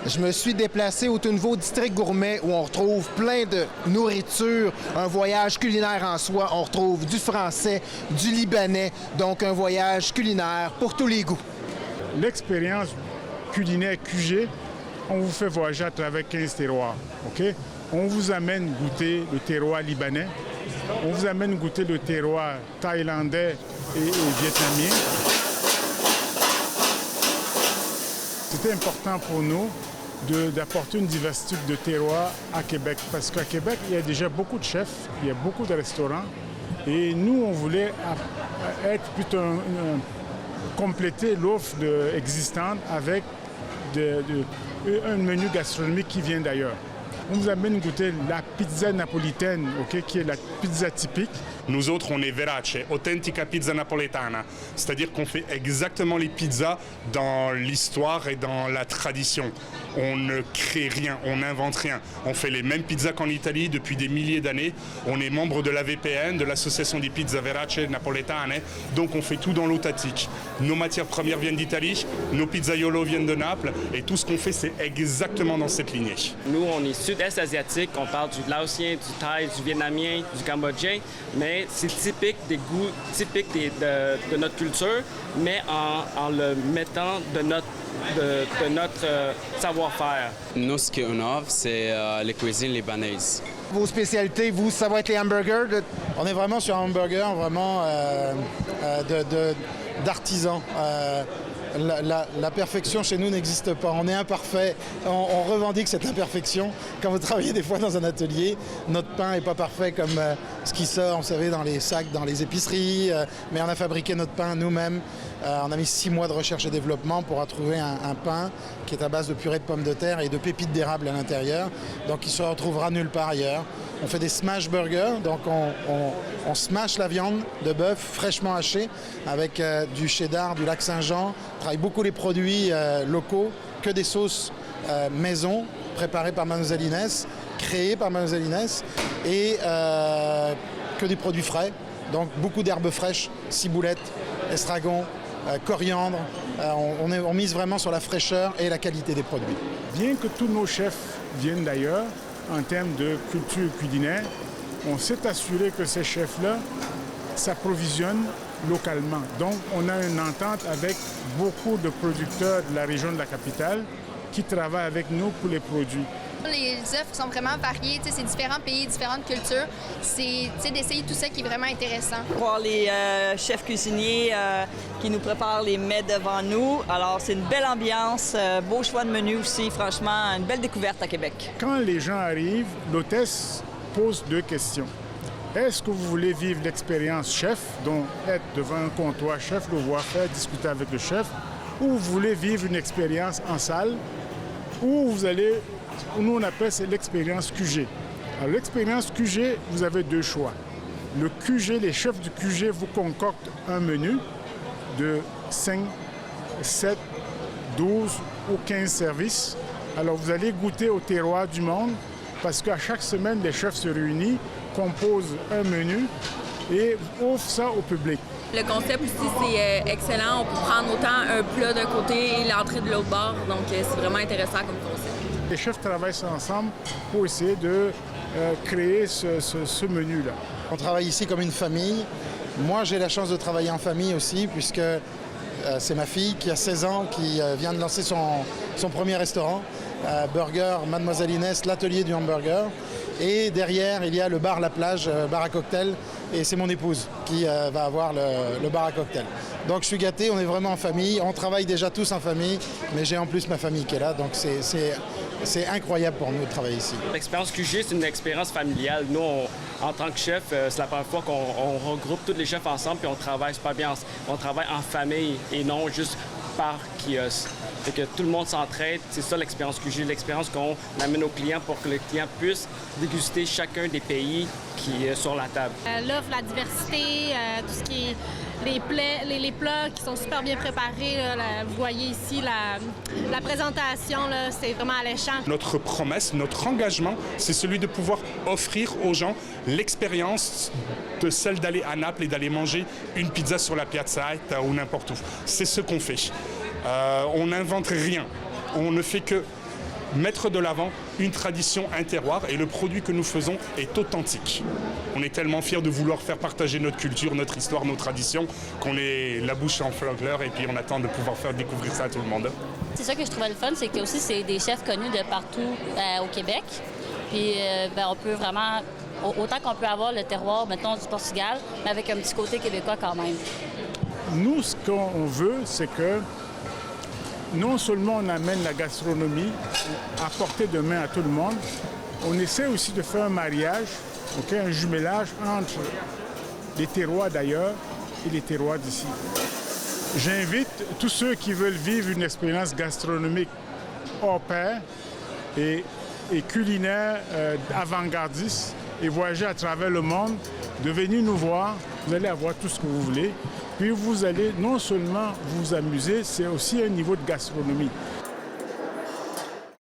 Je me suis déplacé au tout nouveau district gourmet où on retrouve plein de nourriture, un voyage culinaire en soi. On retrouve du français, du libanais, donc un voyage culinaire pour tous les goûts. L'expérience culinaire QG, on vous fait voyager à travers 15 terroirs. Okay? On vous amène goûter le terroir libanais, on vous amène goûter le terroir thaïlandais et vietnamien. C'était important pour nous d'apporter une diversité de terroirs à Québec parce qu'à Québec, il y a déjà beaucoup de chefs, il y a beaucoup de restaurants et nous, on voulait être plutôt compléter l'offre existante avec un menu gastronomique qui vient d'ailleurs. On vous amène goûter la pizza napolitaine, okay, qui est la pizza typique. Nous autres, on est verace, authentica pizza napoletana. C'est-à-dire qu'on fait exactement les pizzas dans l'histoire et dans la tradition. On ne crée rien, on n'invente rien. On fait les mêmes pizzas qu'en Italie depuis des milliers d'années. On est membre de l'AVPN, de l'Association des pizzas verace napoletane. Donc on fait tout dans l'authentique. Nos matières premières viennent d'Italie, nos pizzaiolo viennent de Naples. Et tout ce qu'on fait, c'est exactement dans cette lignée. Nous, on est sud-est asiatique. On parle du laotien, du thaï, du vietnamien, du cambodgien. Mais c'est typique des goûts typiques de notre culture, mais en le mettant de notre savoir-faire. Nous, ce qu'on offre, c'est les cuisines libanaises. Vos spécialités, vous, ça va être les hamburgers? On est vraiment sur un hamburger vraiment d'artisan. La perfection chez nous n'existe pas. On est imparfait. On revendique cette imperfection. Quand vous travaillez des fois dans un atelier, notre pain n'est pas parfait comme ce qui sort, vous savez, dans les sacs, dans les épiceries. Mais on a fabriqué notre pain nous-mêmes. On a mis 6 mois de recherche et développement pour trouver un pain qui est à base de purée de pommes de terre et de pépites d'érable à l'intérieur. Donc il se retrouvera nulle part ailleurs. On fait des smash burgers, donc on smash la viande de bœuf fraîchement hachée avec du cheddar, du lac Saint-Jean. On travaille beaucoup les produits locaux, que des sauces maison préparées par Mademoiselle Inès, créées par Mademoiselle Inès et que des produits frais. Donc beaucoup d'herbes fraîches, ciboulette, estragon, coriandre. On mise vraiment sur la fraîcheur et la qualité des produits. Bien que tous nos chefs viennent d'ailleurs, en termes de culture culinaire, on s'est assuré que ces chefs-là s'approvisionnent localement. Donc, on a une entente avec beaucoup de producteurs de la région de la capitale qui travaillent avec nous pour les produits. Les œuvres sont vraiment variées, c'est différents pays, différentes cultures. C'est d'essayer tout ça qui est vraiment intéressant. Voir les chefs cuisiniers qui nous préparent les mets devant nous. Alors, c'est une belle ambiance, beau choix de menu aussi. Franchement, une belle découverte à Québec. Quand les gens arrivent, l'hôtesse pose 2 questions. Est-ce que vous voulez vivre l'expérience chef, donc être devant un comptoir, chef, le voir faire, discuter avec le chef, ou vous voulez vivre une expérience en salle, ou vous allez... Nous, on appelle c'est l'expérience QG. Alors, l'expérience QG, vous avez 2 choix. Le QG, les chefs du QG vous concoctent un menu de 5, 7, 12 ou 15 services. Alors, vous allez goûter au terroir du monde parce qu'à chaque semaine, les chefs se réunissent, composent un menu et offrent ça au public. Le concept aussi, c'est excellent. On peut prendre autant un plat d'un côté et l'entrée de l'autre bord. Donc, c'est vraiment intéressant comme concept. Les chefs travaillent ensemble pour essayer de créer ce menu-là. On travaille ici comme une famille. Moi, j'ai la chance de travailler en famille aussi, puisque c'est ma fille qui a 16 ans, qui vient de lancer son premier restaurant, Burger Mademoiselle Inès, l'atelier du hamburger. Et derrière, il y a le bar La Plage, bar à cocktail. Et c'est mon épouse qui va avoir le bar à cocktail. Donc je suis gâté, on est vraiment en famille. On travaille déjà tous en famille, mais j'ai en plus ma famille qui est là. Donc c'est incroyable pour nous de travailler ici. L'expérience QG, c'est une expérience familiale. Nous, en tant que chef, c'est la première fois qu'on regroupe tous les chefs ensemble et on travaille super bien. On travaille en famille et non juste par kiosque. Fait que tout le monde s'entraide, c'est ça l'expérience QG, l'expérience qu'on amène aux clients pour que les clients puissent déguster chacun des pays qui est sur la table. L'offre, la diversité, tout ce qui est les plats qui sont super bien préparés. Vous voyez ici la présentation, c'est vraiment alléchant. Notre promesse, notre engagement, c'est celui de pouvoir offrir aux gens l'expérience de celle d'aller à Naples et d'aller manger une pizza sur la Piazzetta ou n'importe où. C'est ce qu'on fait. On n'invente rien. On ne fait que mettre de l'avant une tradition, un terroir, et le produit que nous faisons est authentique. On est tellement fiers de vouloir faire partager notre culture, notre histoire, nos traditions, qu'on est la bouche en fleur et puis on attend de pouvoir faire découvrir ça à tout le monde. C'est ça que je trouvais le fun, c'est que aussi c'est des chefs connus de partout au Québec. Puis on peut vraiment, autant qu'on peut avoir le terroir, mettons, du Portugal, mais avec un petit côté québécois quand même. Nous, ce qu'on veut, c'est que non seulement on amène la gastronomie à portée de main à tout le monde, on essaie aussi de faire un mariage, un jumelage entre les terroirs d'ailleurs et les terroirs d'ici. J'invite tous ceux qui veulent vivre une expérience gastronomique hors pair et culinaire avant-gardiste et voyager à travers le monde, de venir nous voir. Vous allez avoir tout ce que vous voulez. Puis vous allez non seulement vous amuser, c'est aussi un niveau de gastronomie.